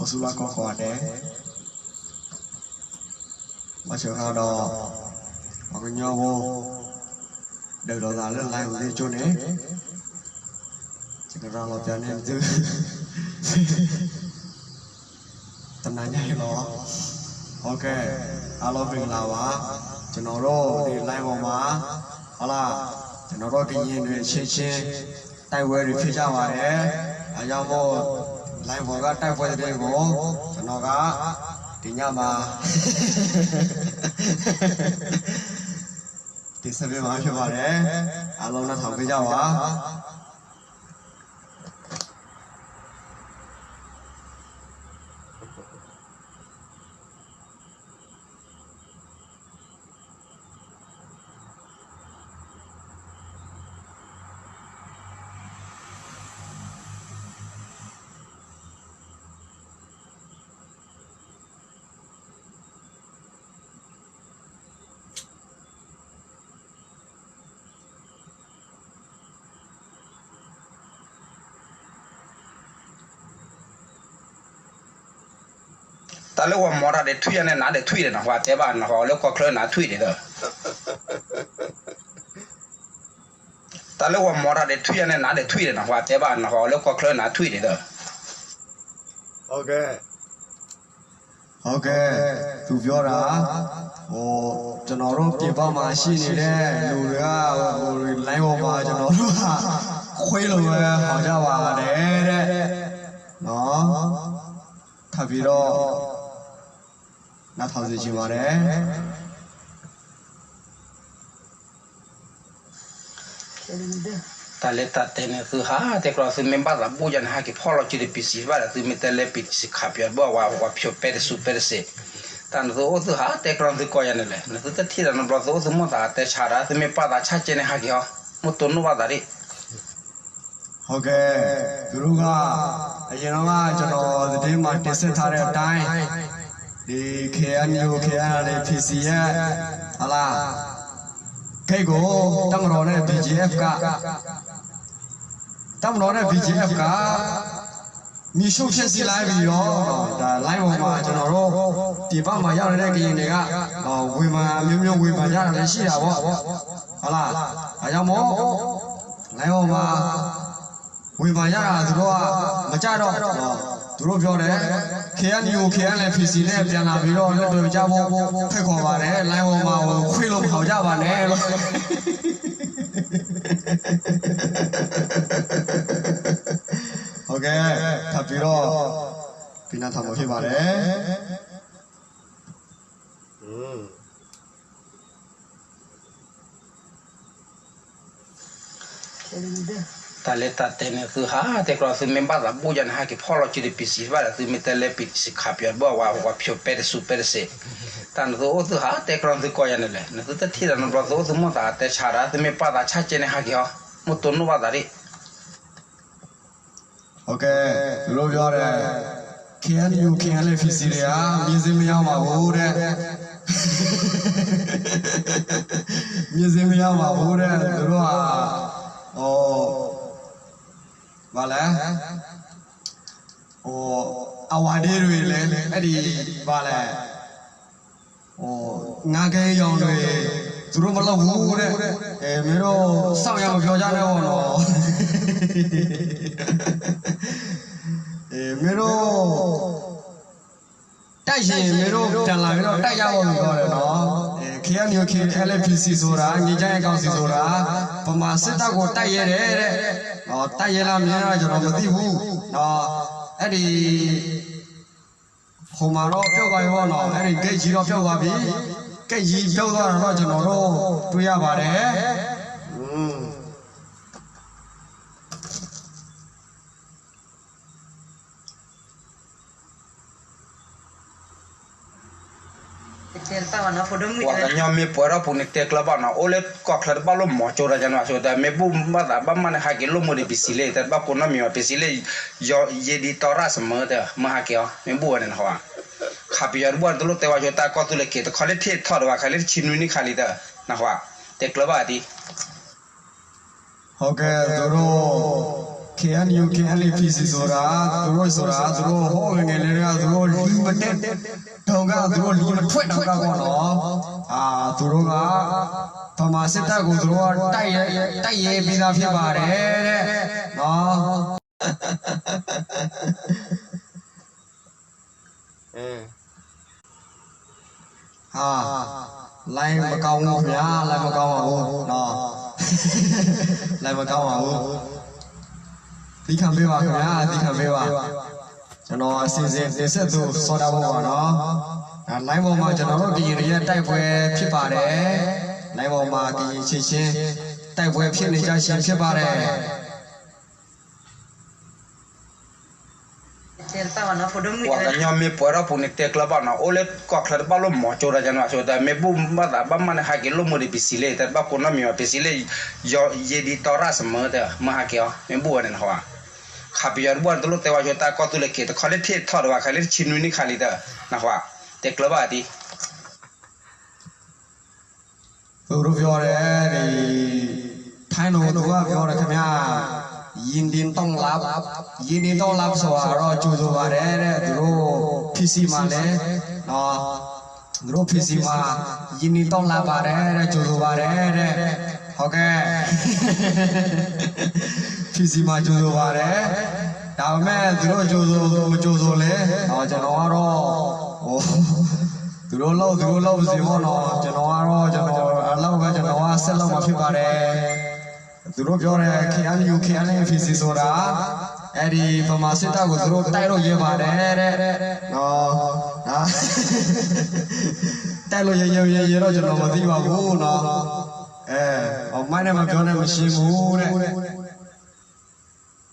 สุราก็ก่อนเด้มาเชื่อเขาดอกมาเป็นยอโวเดี๋ยวเราจะเล่นไล่ของที่จุดนี้จะเราจะเน้นจื้อตำนานใหญ่หรอโอเคเอาเราเป็นลาวะจะนอโร่ดีไล่ออกมาเอาล่ะจะนอโร่กินยินด้วยเชี่ยเชี่ยไต้เวรีพิจารณาเนี่ยอาจารย์โมไล่บอกว่าไต้เวรีโก้จะนอกะที่นี่มาที่สมัยมาใช่ไหมเนี่ยอารมณ์น่าทำพิจารณาแต่เรื่องว่ามอระเด็ดทุยเนี่ยนาเด็ดทุยเลยนะว่าแต่บ้านนะฮะแล้วก็เคลื่อนนาทุยเลยเด้อแต่เรื่องว่ามอระเด็ดทุยเนี่ยนาเด็ดทุยเลยนะว่าแต่บ้านนะฮะแล้วก็เคลื่อนนาทุยเลยเด้อโอเคโอเคသူပြောတာဟိုကျွန်တော်တို့ပြင်ပမှာရှိနေတဲ့လူတွေကဟို line ပေါ်မှာကျွန်တော်တို့ကခွေးလိုပဲဟောကြပါတယ်တဲ့နော်ထပ်ပြီးတော့နားထောင်စီချင်ပါတယ်แต่เล็กแต่เนี่ยคือหาแต่ก็คือเมมเบอร์บูยันหากี่พ่อเราจะได้ปิดสิว่าคือมีแต่เล็กปิดสิขับยอดบ่ว่าพิวเปอร์ซูเปอร์เซแต่นั่นคือหาแต่ก็คือก้อยนั่นแหละนั่นคือแต่ที่เราเราคือมั่วแต่ชาระคือไม่ป้าแต่ชาเจนหากี่ฮะมั่วตัวนู้นว่าได้โอเคသူတို့ကအရင်တော့ကျွန်တော်ဒီမှာတင်ဆက်ထားတဲ့အတိုင်းဒီ KNU နဲ့ PC ရဲ့ဟာလားခိတ်ကိုတမတော်နဲ့ BGF ကတမတော်နဲ့ BGF ကမြေရှုပ်ဖြစ်စီလိုက်ပြီးတော့ဒါ line ပေါ်မှာကျွန်တော်တို့ဒီဘက်မှာရောက်နေတဲ့ကရင်တွေကဝေမာမျိုးဝေမာရတာလည်းရှိတာပေါ့ဟုတ်လားအဲကြောင့်မို့ line ပေါ်မှာဝေမာရတာသူတို့ကမကြတော့သူတို့ပြောတယ် KNU နဲ့ PC နဲ့ပြန်လာပြီးတော့လက်တွေ့ကြဖို့ဖိတ်ခေါ်ပါတယ် line ပေါ်မှာခွေးလို့မဟောကြပါနဲ့လို့โอเคထပ်ပြီးတော့ပြနာထားမှာဖြစ်ပါတယ်แต่เล็กแต่เนี่ยคือหาแต่ก็คือเมมเบอร์บูยันหากี่พ่อเราจะได้ปิดสิว่าคือมีแต่เล็กปิดสิขับยอดบ่ว่าพิวเปอร์ซูเปอร์เซแต่นั่นคือหาแต่ก็คือก้อยนั่นแหละนั่นคือแต่ที่เราเราคือมั่วแต่ชาระคือไม่ป้าแต่ชาเจนหากี่ฮะมั่วตัวนู้นว่าได้โอเคသူတို့ပြောတယ် KNU နဲ့ PC တွေကမြင်စင်းမရောက်ပါဘူးတဲ့မြင်စင်းမရောက်ပါဘူးတဲ့သူတို့ကဟိုဘာလဲဟိုအဝါဒီတွေလည်းအဲ့ဒီဘာလဲဟိုငါးကဲရောင်တွေသူတို့မလုပ်ဘူးတဲ့မင်းတို့စောင့်ရမပြောကြနဲ့ပေါ့နော်မင်းတို့တိုက်ရင်မင်းတို့တန်လာပြီးတော့တိုက်ရဖို့ပြောတယ်နော်KNU နဲ့ PC ဆိုတာညီကြရဲ့ကောင်စီဆိုတာပမာစစ်တပ်ကိုတိုက်ရတယ်တဲ့တိုက်ရလားမင်းတော့ကျွန်တော်မသိဘူးနော်အဲ့ဒီဟိုမှာတော့ပြောက်သွားပြီပေါ့နော်အဲ့ဒီဂိတ်ကြီးတော့ပြောက်သွားပြီဂိတ်ကြီးပြောက်သွားတော့ကျွန်တော်တို့တွေ့ရပါတယ်ว่ากันยอมมีปวดเราปุ่นเตะกลับบ้านโอเล็กก็คลาดบ้านลมหมอโจราจันว่าโจแต่ไม่บุ้มบ้านบ้านมันหากินลมมือดิสิเลแต่บ้านคนนั้นมีว่าสิเลยเยดีตอราเสมอแต่มาหาเกี่ยวไม่บัวเนี่ยเขาว่าขับไปยอดบัวตัวแต่ว่าโจแต่ก็ตัวเล็กแต่เขาเล่นเทศทอดว่าเขาเล่นชินวินิคาลิเตอร์นะว่าเตะกลับบ้านดีโอเคตัวรู้ KNU KNPC ဆိုတာသူတို့ဟိုငယ်လေးတွေကသူတို့လီမတက်တောင်ကသူတို့လီမထွက်တော့ကပေါ့နော်သူတို့ကဗမာစစ်တပ်ကိုသူတို့ကတိုက်ရဲပြီးသားဖြစ်ပါတယ်တဲ့နော်လိုင်းမကောင်းဘူးဗျာလိုင်းမကောင်းပါဘူးနော်လိုင်းမကောင်းပါဘူးဒီခံပေးပါခင်ဗျာဒီခံပေးပါကျွန်တော်အစီအစဉ်တင်ဆက်သူစောတာပေါ့ပါနော်လိုင်းပေါ်မှာကျွန်တော်တို့ဒီရက်တိုက်ပွဲဖြစ်ပါတယ်လိုင်းပေါ်မှာဒီချင်းတိုက်ပွဲဖြစ်နေကြရှင်ဖြစ်ပါတယ်ว่ากันยอมมีปวดเราปุ่นเตะกลับบ้านเนาะโอเล็กก็คลาดบ้านล้มหมอโจราจันว่าโซแต่ไม่บุ้มบ้ามันหากินล้มมือดิปิสิเลยแต่บ้าคนน้ำมีว่าปิสิเลยยอเยดีตอราเสมอแต่มาหาเกี่ยวไม่บัวเนี่ยหัวขับย้อนบ้านตลอดแต่ว่าโจตาก็ตุเล็กเกตเขาเล่นเทียทอดว่าเขาเล่นชินวินิคาลิเตอร์นะหัวเตะกลับบ้านดีรู้ပြောတယ်ဒီထိုင်းတော်သူကပြောတယ်ခင်ဗျာยินดีต้อนรับဆိုတာတော့ကြိုးဆိုပါတယ်တဲ့သူတို့ PC မှာလည်းနော်သူတို့ PC မှာยินดีต้อนรับပါတယ်တဲ့ကြိုးဆိုပါတယ်တဲ့ဟုတ်ကဲ့ PC မှာကြိုးဆိုပါတယ်ဒါပေမဲ့သူတို့ကြိုးဆိုမကြိုးဆိုလဲကျွန်တော်ကတော့သူတို့လောက်စီပေါ့နော်ကျွန်တော်အလောက်ကကျွန်တော်ကဆက်လောက်မှာဖြစ်ပါတယ်သူတို့ပြောတယ် KNU KNPC ဆိုတာအဲ့ဒီဗမာစစ်တပ်ကိုသူတို့တိုက်လို့ရပါတယ်တဲ့နော်တိုက်လို့ရတော့ကျွန်တော်မသိပါဘူးနော်မိုင်းနဲ့မပြောနဲ့မရှိဘူးတဲ့